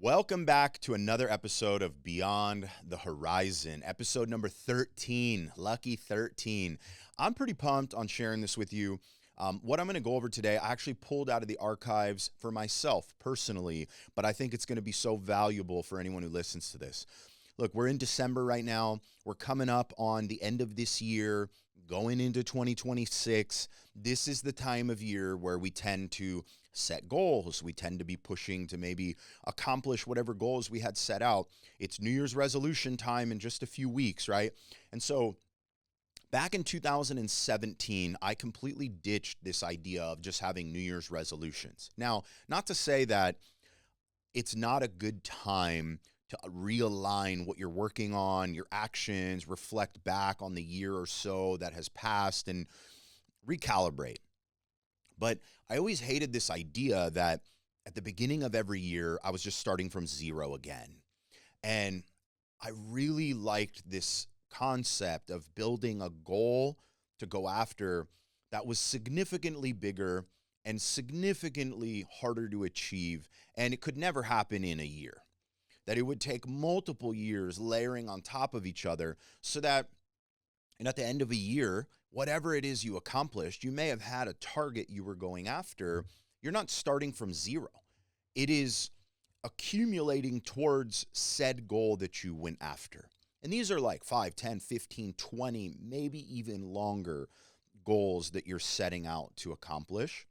Welcome back to another episode of Beyond the Horizon, episode number 13, lucky 13. I'm pretty pumped on sharing this with you. What I'm going to go over today, I actually pulled out of the archives for myself personally, but I think it's going to be so valuable for anyone who listens to this. Look, we're in December right now. We're coming up on the end of this year, going into 2026. This is the time of year where we tend to set goals. We tend to be pushing to maybe accomplish whatever goals we had set out. It's New Year's resolution time in just a few weeks, right? And so back in 2017, I completely ditched this idea of just having New Year's resolutions. Now, not to say that it's not a good time to realign what you're working on, your actions, reflect back on the year or so that has passed and recalibrate. But I always hated this idea that at the beginning of every year, I was just starting from zero again. And I really liked this concept of building a goal to go after that was significantly bigger and significantly harder to achieve. And it could never happen in a year. That it would take multiple years layering on top of each other so that, and at the end of a year, whatever it is you accomplished, you may have had a target you were going after. You're not starting from zero. It is accumulating towards said goal that you went after. And these are like 5, 10, 15, 20, maybe even longer goals that you're setting out to accomplish.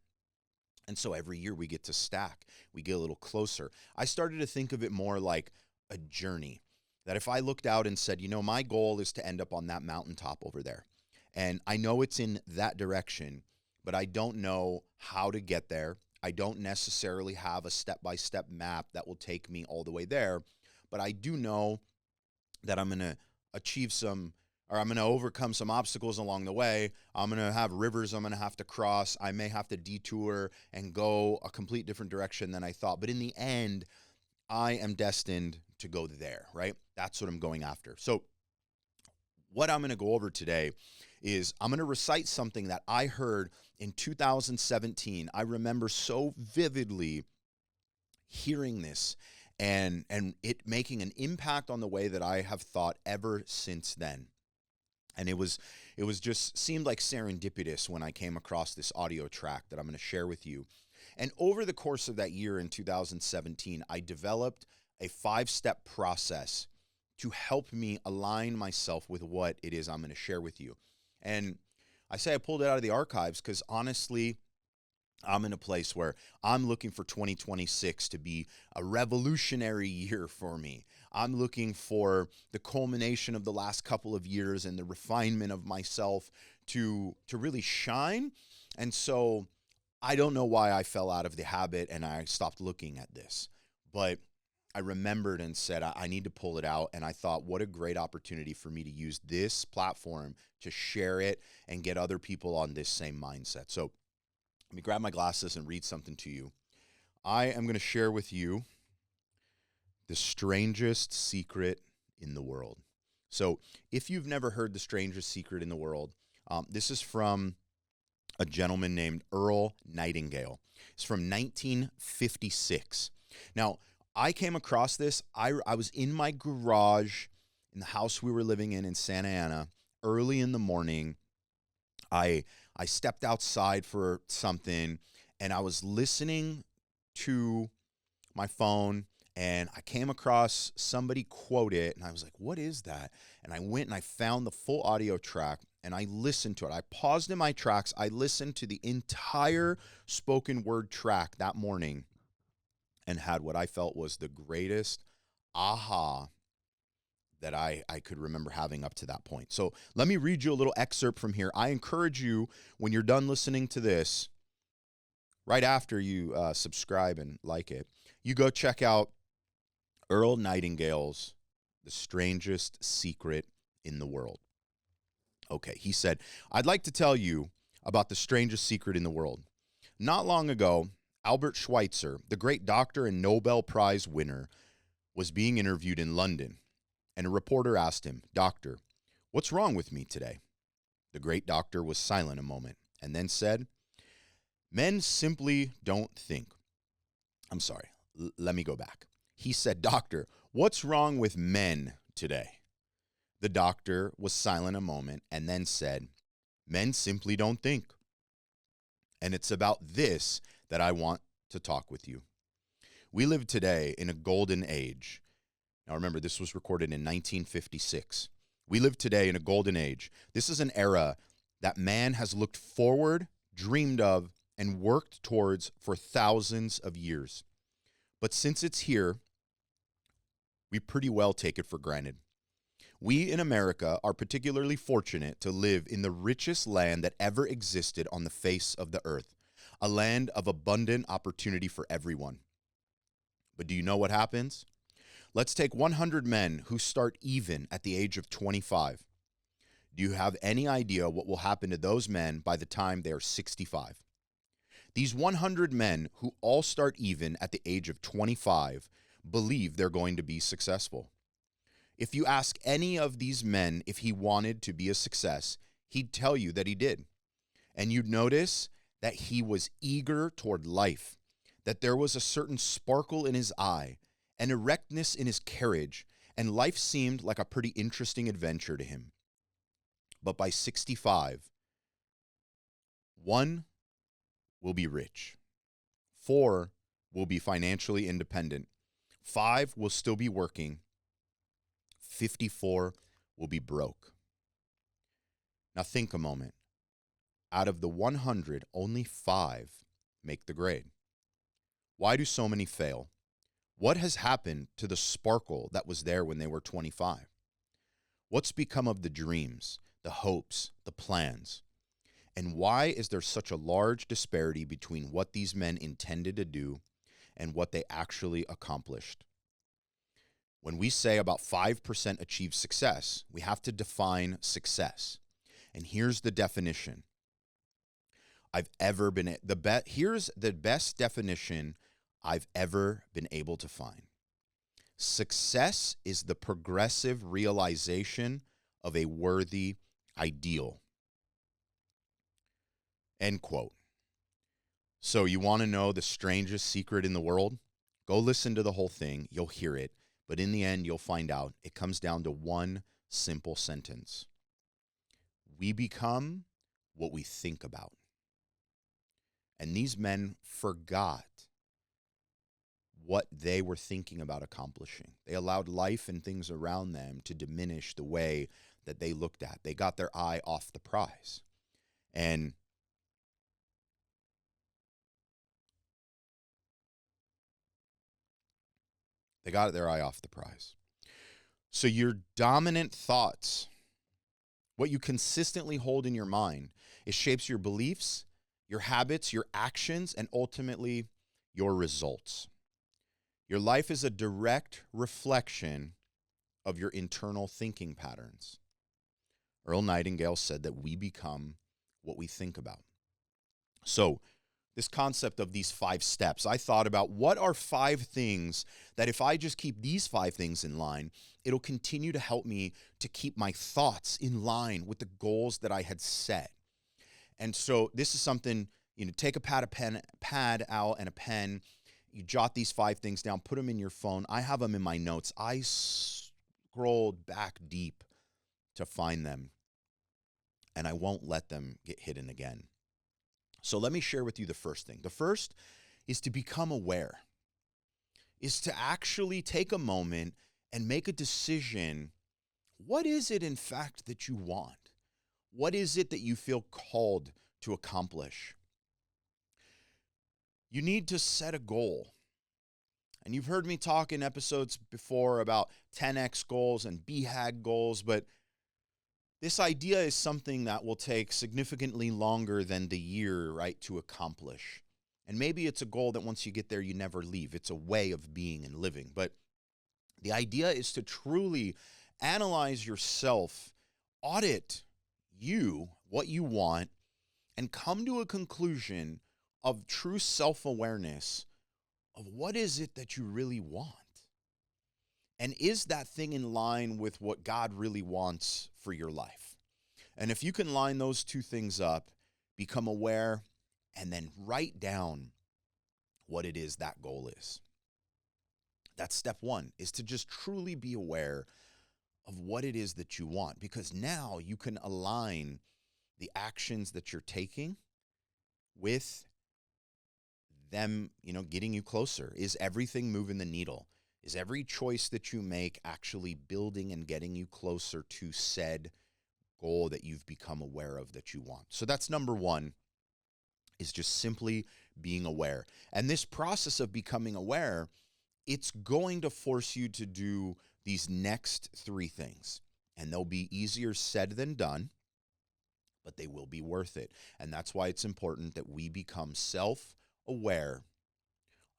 And so every year we get to stack, we get a little closer. I started to think of it more like a journey. That if I looked out and said, my goal is to end up on that mountaintop over there. And I know it's in that direction, but I don't know how to get there. I don't necessarily have a step-by-step map that will take me all the way there. But I do know that I'm going to I'm going to overcome some obstacles along the way. I'm going to have rivers I'm going to have to cross. I may have to detour and go a complete different direction than I thought. But in the end, I am destined to go there, right? That's what I'm going after. So what I'm going to go over today is I'm going to recite something that I heard in 2017. I remember so vividly hearing this and it making an impact on the way that I have thought ever since then. And it was just seemed like serendipitous when I came across this audio track that I'm going to share with you. And over the course of that year in 2017, I developed a 5-step process to help me align myself with what it is I'm going to share with you. And I say I pulled it out of the archives because honestly, I'm in a place where I'm looking for 2026 to be a revolutionary year for me. I'm looking for the culmination of the last couple of years and the refinement of myself to really shine. And so I don't know why I fell out of the habit and I stopped looking at this. But I remembered and said, I need to pull it out. And I thought, what a great opportunity for me to use this platform to share it and get other people on this same mindset. So let me grab my glasses and read something to you. I am going to share with you the strangest secret in the world. So if you've never heard the strangest secret in the world, this is from a gentleman named Earl Nightingale. It's from 1956. Now, I came across this. I was in my garage in the house we were living in Santa Ana early in the morning. I stepped outside for something and I was listening to my phone and I came across somebody quote it and I was like, what is that? And I went and I found the full audio track and I listened to it. I paused in my tracks. I listened to the entire spoken word track that morning and had what I felt was the greatest aha that I could remember having up to that point. So let me read you a little excerpt from here. I encourage you, when you're done listening to this, right after you subscribe and like it, you go check out Earl Nightingale's The Strangest Secret in the World. Okay, he said, I'd like to tell you about the strangest secret in the world. Not long ago, Albert Schweitzer, the great doctor and Nobel Prize winner, was being interviewed in London. And a reporter asked him, Doctor, what's wrong with me today? The great doctor was silent a moment and then said, Men simply don't think. I'm sorry, let me go back. He said, "Doctor, what's wrong with men today?" The doctor was silent a moment and then said, "Men simply don't think. And it's about this that I want to talk with you. We live today in a golden age." Now remember, this was recorded in 1956. We live today in a golden age. This is an era that man has looked forward, dreamed of, and worked towards for thousands of years. But since it's here, we pretty well take it for granted. We in America are particularly fortunate to live in the richest land that ever existed on the face of the earth, a land of abundant opportunity for everyone. But do you know what happens? Let's take 100 men who start even at the age of 25. Do you have any idea what will happen to those men by the time they are 65? These 100 men who all start even at the age of 25 believe they're going to be successful. If you ask any of these men if he wanted to be a success, he'd tell you that he did. And you'd notice that he was eager toward life, that there was a certain sparkle in his eye, an erectness in his carriage, and life seemed like a pretty interesting adventure to him. But by 65, 1 will be rich, 4 will be financially independent, 5 will still be working, 54 will be broke. Now think a moment. Out of the 100, only 5 make the grade. Why do so many fail? What has happened to the sparkle that was there when they were 25? What's become of the dreams, the hopes, the plans? And why is there such a large disparity between what these men intended to do and what they actually accomplished? When we say about 5% achieve success, we have to define success. And here's the definition. Here's the best definition I've ever been able to find. Success is the progressive realization of a worthy ideal. End quote. So you want to know the strangest secret in the world? Go listen to the whole thing. You'll hear it. But in the end, you'll find out it comes down to one simple sentence. We become what we think about. And these men forgot what they were thinking about accomplishing. They allowed life and things around them to diminish the way that they looked at. They got their eye off the prize. And they got their eye off the prize. So your dominant thoughts, what you consistently hold in your mind, it shapes your beliefs, your habits, your actions, and ultimately your results. Your life is a direct reflection of your internal thinking patterns. Earl Nightingale said that we become what we think about. So, this concept of these 5 steps, I thought about what are 5 things that if I just keep these 5 things in line, it'll continue to help me to keep my thoughts in line with the goals that I had set. And so this is something, take a pad out and a pen. You jot these 5 things down, put them in your phone. I have them in my notes. I scrolled back deep to find them, and I won't let them get hidden again. So let me share with you the first thing. The first is to become aware, is to actually take a moment and make a decision. What is it, in fact, that you want? What is it that you feel called to accomplish? You need to set a goal. And you've heard me talk in episodes before about 10x goals and BHAG goals, but this idea is something that will take significantly longer than the year, right, to accomplish. And maybe it's a goal that once you get there, you never leave. It's a way of being and living. But the idea is to truly analyze yourself, audit what you want, and come to a conclusion of true self-awareness of what is it that you really want. And is that thing in line with what God really wants for your life? And if you can line those 2 things up, become aware, and then write down what it is that goal is. That's step one, is to just truly be aware of what it is that you want, because now you can align the actions that you're taking with them, getting you closer. Is everything moving the needle? Is every choice that you make actually building and getting you closer to said goal that you've become aware of that you want? So that's number one, is just simply being aware. And this process of becoming aware, it's going to force you to do these next three things. And they'll be easier said than done, but they will be worth it. And that's why it's important that we become self-aware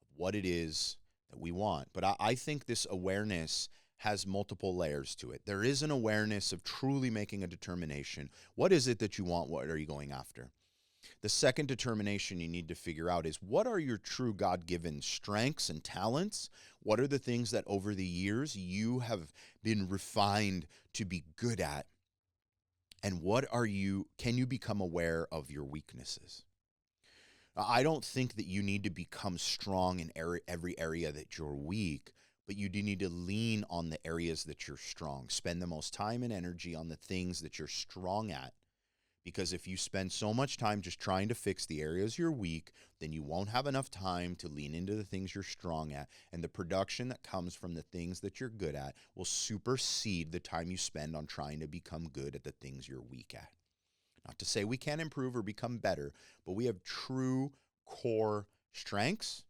of what it is that we want. But I think this awareness has multiple layers to it. There is an awareness of truly making a determination. What is it that you want? What are you going after? The second determination you need to figure out is, what are your true God-given strengths and talents? What are the things that over the years you have been refined to be good at? And can you become aware of your weaknesses? I don't think that you need to become strong in every area that you're weak, but you do need to lean on the areas that you're strong. Spend the most time and energy on the things that you're strong at. Because if you spend so much time just trying to fix the areas you're weak, then you won't have enough time to lean into the things you're strong at. And the production that comes from the things that you're good at will supersede the time you spend on trying to become good at the things you're weak at. Not to say we can't improve or become better, but we have true core strengths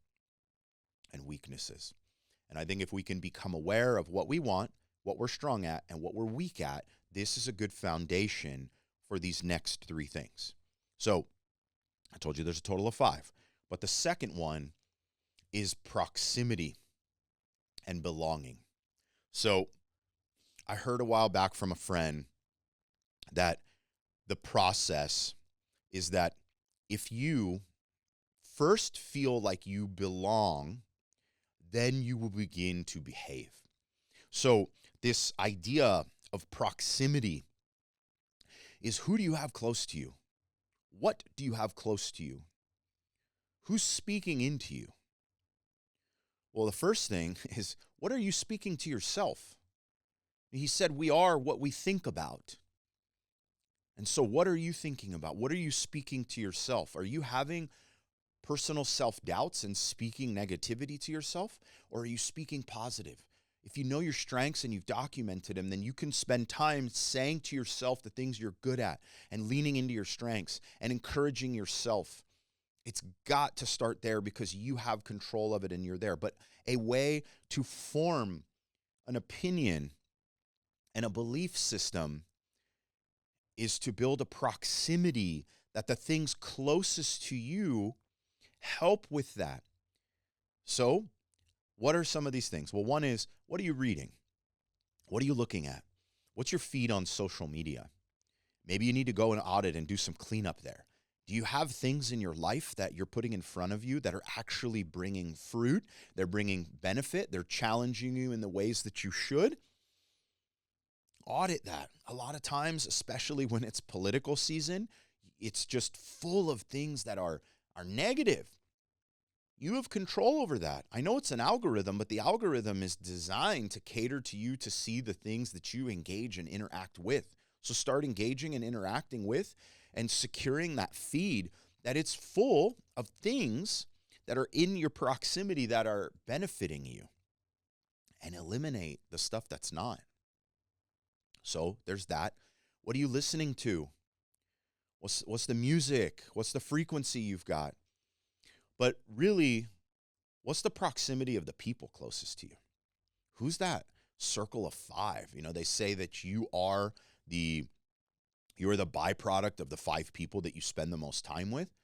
and weaknesses. And I think if we can become aware of what we want, what we're strong at, and what we're weak at, this is a good foundation for these next three things. So I told you there's a total of 5, but the second one is proximity and belonging. So I heard a while back from a friend that the process is that if you first feel like you belong, then you will begin to behave. So this idea of proximity is, who do you have close to you? What do you have close to you? Who's speaking into you? Well, the first thing is, what are you speaking to yourself? He said, we are what we think about. And so what are you thinking about? What are you speaking to yourself? Are you having personal self-doubts and speaking negativity to yourself? Or are you speaking positive? If you know your strengths and you've documented them, then you can spend time saying to yourself the things you're good at and leaning into your strengths and encouraging yourself. It's got to start there, because you have control of it and you're there. But a way to form an opinion and a belief system is to build a proximity that the things closest to you help with that. So what are some of these things? Well, one is, what are you reading? What are you looking at? What's your feed on social media? Maybe you need to go and audit and do some cleanup there. Do you have things in your life that you're putting in front of you that are actually bringing fruit? They're bringing benefit. They're challenging you in the ways that you should. Audit that. A lot of times, especially when it's political season, it's just full of things that are negative. You have control over that. I know it's an algorithm, but the algorithm is designed to cater to you to see the things that you engage and interact with. So start engaging and interacting with and securing that feed, that it's full of things that are in your proximity that are benefiting you, and eliminate the stuff that's not. So there's that. What are you listening to? What's the music? What's the frequency you've got? But really, what's the proximity of the people closest to you? Who's that circle of 5? They say that you are the byproduct of the 5 people that you spend the most time with.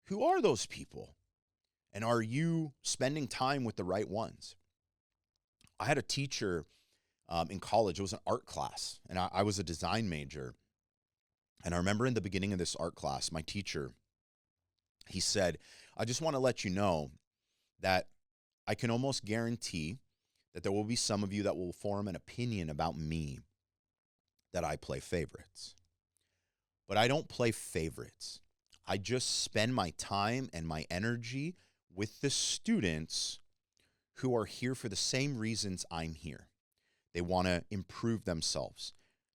Who are those people? And are you spending time with the right ones? I had a teacher in college. It was an art class, and I was a design major. And I remember in the beginning of this art class, my teacher, he said, I just want to let you know that I can almost guarantee that there will be some of you that will form an opinion about me that I play favorites. But I don't play favorites. I just spend my time and my energy with the students who are here for the same reasons I'm here. They want to improve themselves.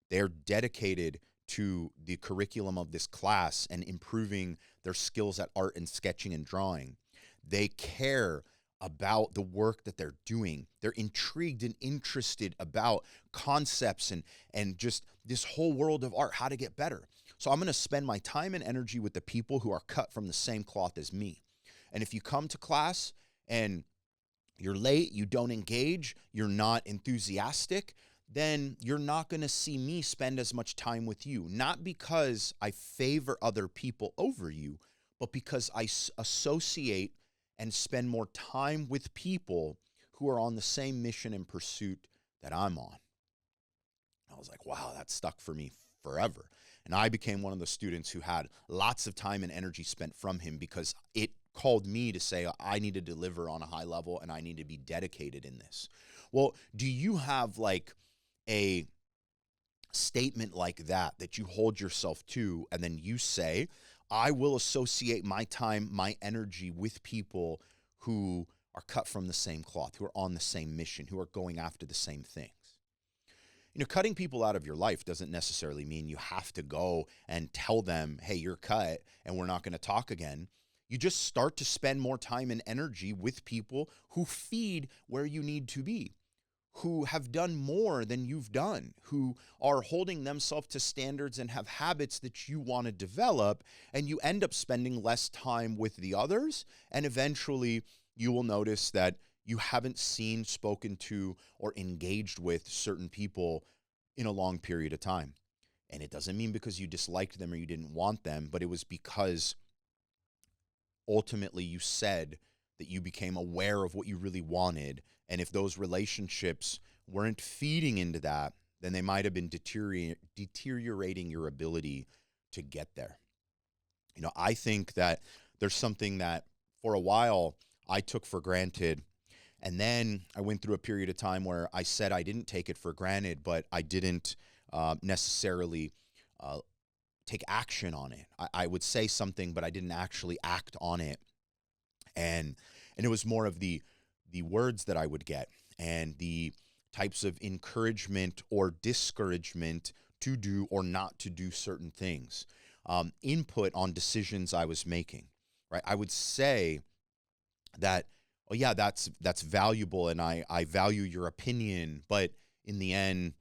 They're dedicated to the curriculum of this class and improving their skills at art and sketching and drawing. They care about the work that they're doing. They're intrigued and interested about concepts and just this whole world of art, how to get better. So I'm going to spend my time and energy with the people who are cut from the same cloth as me. And if you come to class and you're late, you don't engage, you're not enthusiastic, then you're not going to see me spend as much time with you. Not because I favor other people over you, but because I associate and spend more time with people who are on the same mission and pursuit that I'm on. I was like, wow, that stuck for me forever. And I became one of the students who had lots of time and energy spent from him because it called me to say, I need to deliver on a high level and I need to be dedicated in this. Well, do you have like a statement like that you hold yourself to, and then you say, I will associate my time, my energy with people who are cut from the same cloth, who are on the same mission, who are going after the same things? You know, cutting people out of your life doesn't necessarily mean you have to go and tell them, hey, you're cut and we're not going to talk again. You just start to spend more time and energy with people who feed where you need to be, who have done more than you've done, who are holding themselves to standards and have habits that you want to develop, and you end up spending less time with the others, and eventually you will notice that you haven't seen, spoken to, or engaged with certain people in a long period of time. And it doesn't mean because you disliked them or you didn't want them, but it was because ultimately you said that you became aware of what you really wanted. And if those relationships weren't feeding into that, then they might have been deteriorating your ability to get there. You know, I think that there's something that for a while I took for granted. And then I went through a period of time where I said I didn't take it for granted, but I didn't necessarily take action on it. I would say something, but I didn't actually act on it. And it was more of the words that I would get and the types of encouragement or discouragement to do or not to do certain things, input on decisions I was making, right? I would say that, oh yeah, that's valuable and I value your opinion, but in the end,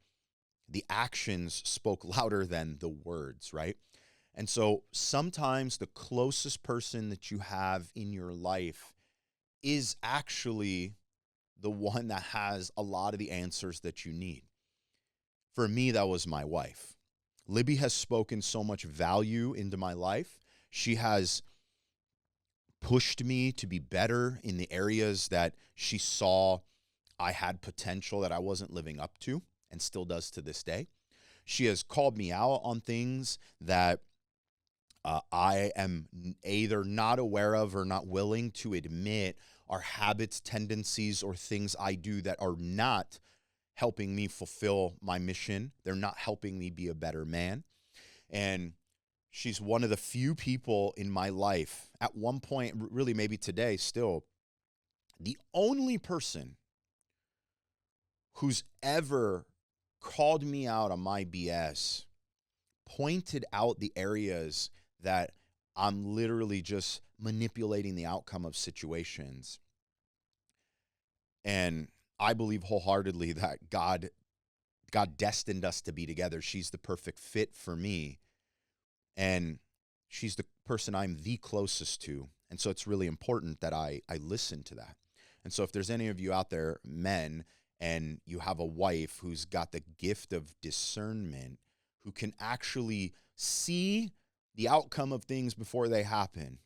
the actions spoke louder than the words, right? And so sometimes the closest person that you have in your life is actually the one that has a lot of the answers that you need. For me, that was my wife. Libby has spoken so much value into my life. She has pushed me to be better in the areas that she saw I had potential that I wasn't living up to and still does to this day. She has called me out on things that I am either not aware of or not willing to admit are habits, tendencies, or things I do that are not helping me fulfill my mission. They're not helping me be a better man. And she's one of the few people in my life, at one point, really maybe today still, the only person who's ever called me out on my BS, pointed out the areas that I'm literally just manipulating the outcome of situations. And I believe wholeheartedly that God destined us to be together. She's the perfect fit for me. And she's the person I'm the closest to. And so it's really important that I listen to that. And so if there's any of you out there, men, and you have a wife who's got the gift of discernment, who can actually see the outcome of things before they happen,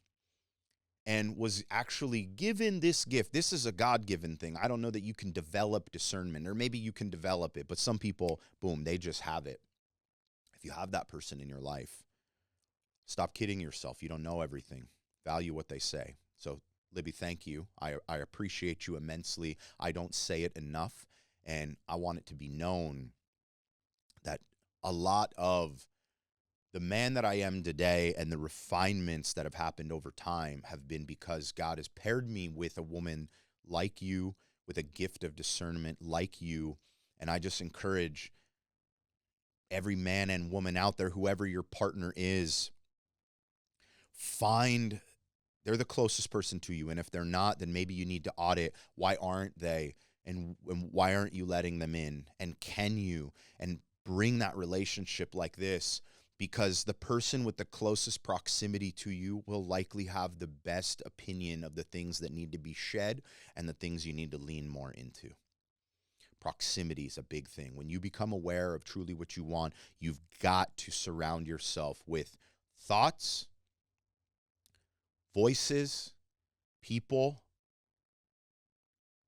and was actually given this gift. This is a God-given thing. I don't know that you can develop discernment, or maybe you can develop it, but some people, boom, they just have it. If you have that person in your life, stop kidding yourself. You don't know everything. Value what they say. So, Libby, thank you. I appreciate you immensely. I don't say it enough, and I want it to be known that a lot of the man that I am today and the refinements that have happened over time have been because God has paired me with a woman like you, with a gift of discernment like you. And I just encourage every man and woman out there, whoever your partner is, find they're the closest person to you. And if they're not, then maybe you need to audit, why aren't they? And why aren't you letting them in? And can you? And bring that relationship like this, because the person with the closest proximity to you will likely have the best opinion of the things that need to be shed and the things you need to lean more into. Proximity is a big thing. When you become aware of truly what you want, you've got to surround yourself with thoughts, voices, people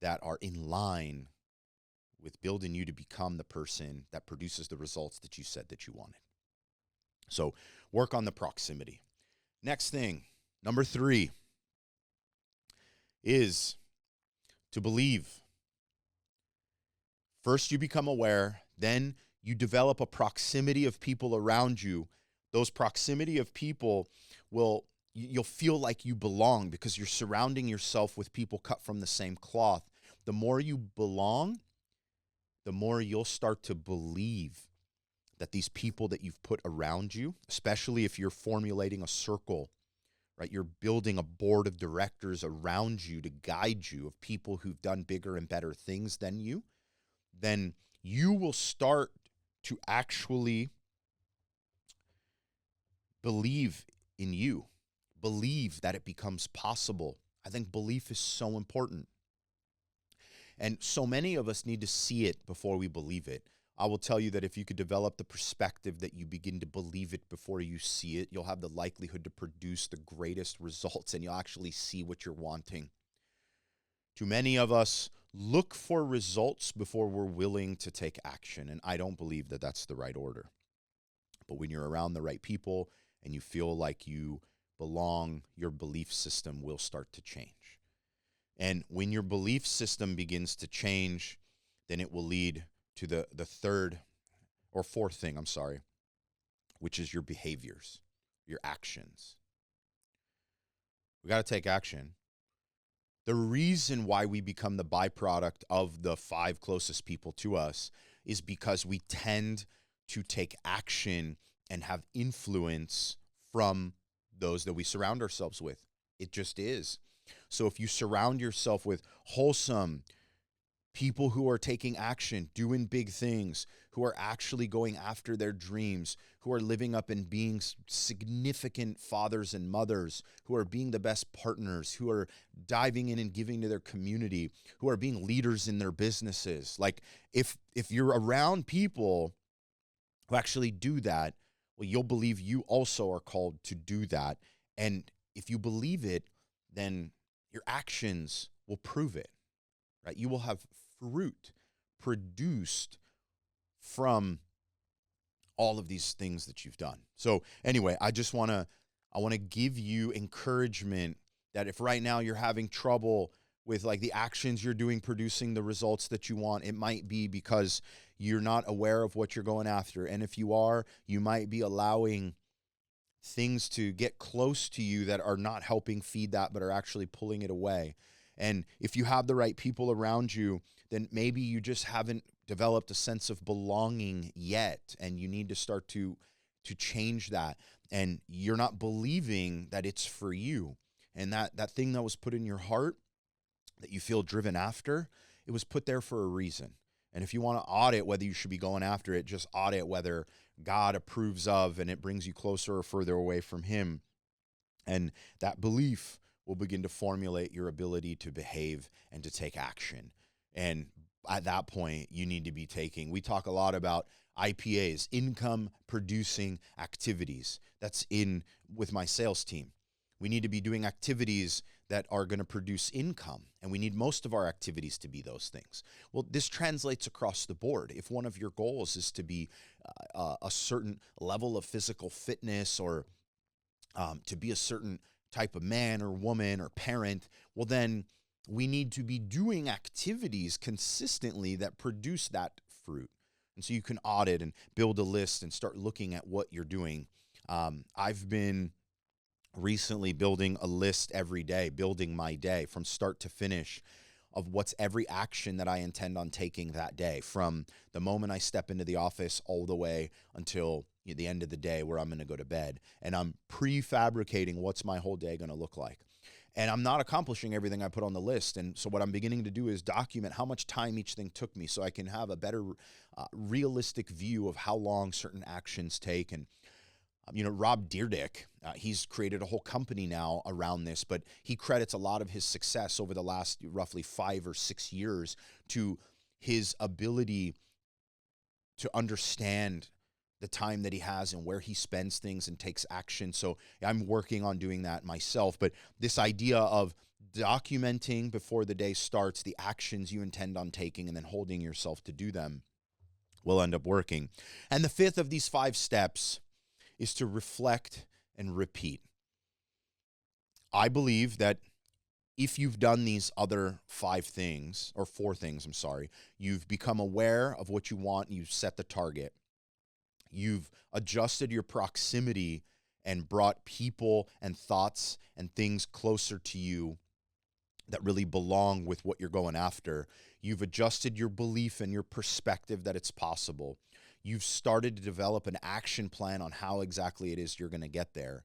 that are in line with building you to become the person that produces the results that you said that you wanted. So work on the proximity. Next thing, number 3, is to believe. First, you become aware, then you develop a proximity of people around you. Those proximity of people you'll feel like you belong because you're surrounding yourself with people cut from the same cloth. The more you belong, the more you'll start to believe that these people that you've put around you, especially if you're formulating a circle, right? You're building a board of directors around you to guide you of people who've done bigger and better things than you, then you will start to actually believe in you, believe that it becomes possible. I think belief is so important. And so many of us need to see it before we believe it. I will tell you that if you could develop the perspective that you begin to believe it before you see it, you'll have the likelihood to produce the greatest results, and you'll actually see what you're wanting. Too many of us look for results before we're willing to take action, and I don't believe that that's the right order. But when you're around the right people and you feel like you belong, your belief system will start to change. And when your belief system begins to change, then it will lead to the third or fourth thing, which is your behaviors, your actions. We got to take action. The reason why we become the byproduct of the 5 closest people to us is because we tend to take action and have influence from those that we surround ourselves with. It just is. So if you surround yourself with wholesome people who are taking action, doing big things, who are actually going after their dreams, who are living up and being significant fathers and mothers, who are being the best partners, who are diving in and giving to their community, who are being leaders in their businesses. Like if you're around people who actually do that, well, you'll believe you also are called to do that. And if you believe it, then your actions will prove it, right? You will have fruit produced from all of these things that you've done. So anyway, I want to give you encouragement that if right now you're having trouble with like the actions you're doing producing the results that you want, it might be because you're not aware of what you're going after. And if you are, you might be allowing things to get close to you that are not helping feed that, but are actually pulling it away. And if you have the right people around you, then maybe you just haven't developed a sense of belonging yet, and you need to start to change that. And you're not believing that it's for you. And that thing that was put in your heart that you feel driven after, it was put there for a reason. And if you want to audit whether you should be going after it, just audit whether God approves of and it brings you closer or further away from him. And that belief will begin to formulate your ability to behave and to take action. And at that point, you need to be we talk a lot about IPAs, income producing activities. That's with my sales team. We need to be doing activities that are going to produce income, and we need most of our activities to be those things. Well, this translates across the board. If one of your goals is to be a certain level of physical fitness or to be a certain type of man or woman or parent, well, then we need to be doing activities consistently that produce that fruit. And so you can audit and build a list and start looking at what you're doing. I've been recently building a list every day, building my day from start to finish of what's every action that I intend on taking that day, from the moment I step into the office all the way until the end of the day where I'm going to go to bed. And I'm prefabricating what's my whole day going to look like. And I'm not accomplishing everything I put on the list. And so what I'm beginning to do is document how much time each thing took me so I can have a better realistic view of how long certain actions take. And Rob Dyrdek, he's created a whole company now around this, but he credits a lot of his success over the last roughly 5 or 6 years to his ability to understand the time that he has and where he spends things and takes action. So I'm working on doing that myself. But this idea of documenting before the day starts the actions you intend on taking and then holding yourself to do them will end up working. And the fifth of these 5 steps is to reflect and repeat. I believe that if you've done these other 5 things, or 4 things, you've become aware of what you want and you've set the target. You've adjusted your proximity and brought people and thoughts and things closer to you that really belong with what you're going after. You've adjusted your belief and your perspective that it's possible. You've started to develop an action plan on how exactly it is you're going to get there.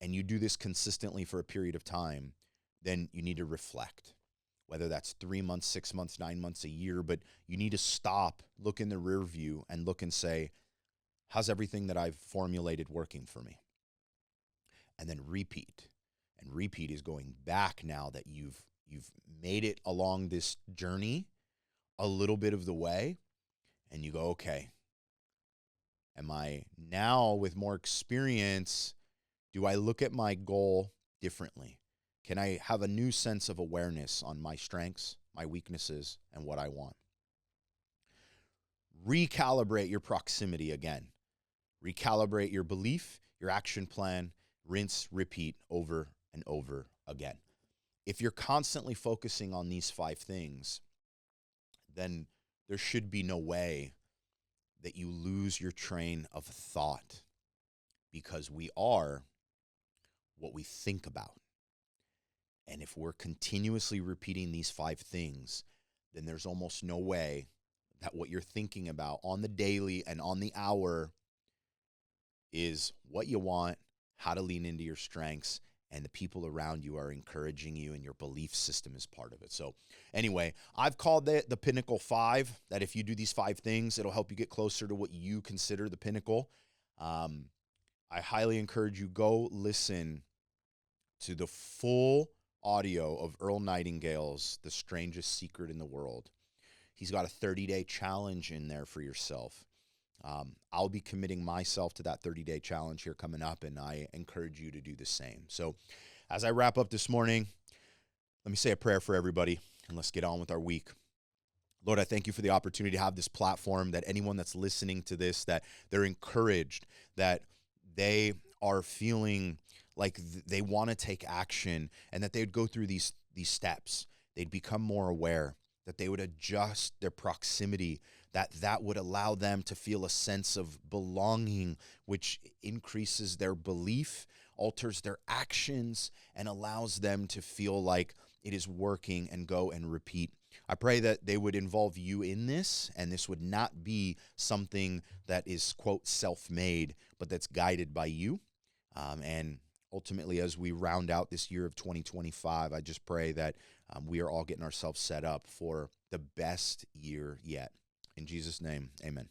And you do this consistently for a period of time, then you need to reflect. Whether that's 3 months, 6 months, 9 months, a year, but you need to stop, look in the rear view and look and say, how's everything that I've formulated working for me? And then repeat. And repeat is going back now that you've made it along this journey a little bit of the way, and you go, okay, am I now with more experience, do I look at my goal differently? Can I have a new sense of awareness on my strengths, my weaknesses, and what I want? Recalibrate your proximity again. Recalibrate your belief, your action plan, rinse, repeat over and over again. If you're constantly focusing on these 5 things, then there should be no way that you lose your train of thought, because we are what we think about. And if we're continuously repeating these 5 things, then there's almost no way that what you're thinking about on the daily and on the hour is what you want, how to lean into your strengths, and the people around you are encouraging you, and your belief system is part of it. So anyway, I've called it the Pinnacle 5, that if you do these 5 things, it'll help you get closer to what you consider the pinnacle. I highly encourage you, go listen to the full audio of Earl Nightingale's The Strangest Secret in the World. He's got a 30-day challenge in there for yourself. I'll be committing myself to that 30-day challenge here coming up, and I encourage you to do the same. So as I wrap up this morning, let me say a prayer for everybody, and let's get on with our week. Lord, I thank you for the opportunity to have this platform, that anyone that's listening to this, that they're encouraged, that they are feeling like they want to take action, and that they would go through these steps. They'd become more aware, that they would adjust their proximity, that would allow them to feel a sense of belonging, which increases their belief, alters their actions, and allows them to feel like it is working, and go and repeat. I pray that they would involve you in this, and this would not be something that is, quote, self-made, but that's guided by you. And ultimately, as we round out this year of 2025, I just pray that we are all getting ourselves set up for the best year yet. In Jesus' name, amen.